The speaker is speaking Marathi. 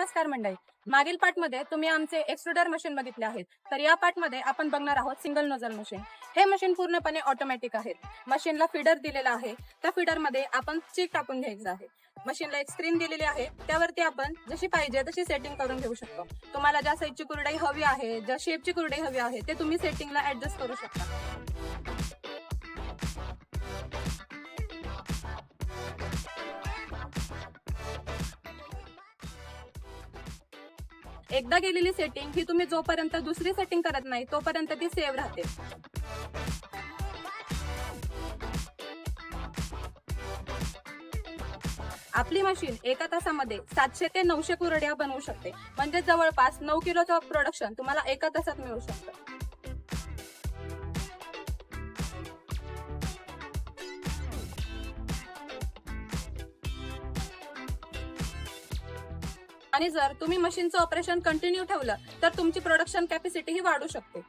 नमस्कार मंडळी. मागील पार्टमध्ये तुम्ही आमचे एक्सट्रुडर मशीन बघितले आहेत. तर या पार्टमध्ये आपण बघणार आहोत सिंगल नोझल मशीन. हे मशीन पूर्णपणे ऑटोमॅटिक आहे. मशीनला फीडर दिलेला आहे. त्या फीडरमध्ये आपण चीक टाकून घ्यायचं आहे. मशीनला एक स्क्रीन दिलेली आहे, त्यावरती आपण जशी पाहिजे तशी सेटिंग करून घेऊ शकतो. तुम्हाला ज्या साईजची कुरडई हवी आहे, ज्या शेपची कुरडई हवी आहे, ते तुम्ही सेटिंगला ऍडजस्ट करू शकता. एकदा गेलेली सेटिंग ही तुम्ही जोपर्यंत दुसरी सेटिंग करत नाही तोपर्यंत ती सेव्ह राहते. आपली मशीन एका तासामध्ये 700 ते 900 कुरड्या बनवू शकते. म्हणजे जवळपास 9 किलोचं प्रोडक्शन तुम्हाला एका तासात मिळू शकतं. आणि जर तुम्ही मशीनचं ऑपरेशन कंटिन्यू ठेवलं तर तुमची प्रोडक्शन कॅपॅसिटी ही वाढू शकते.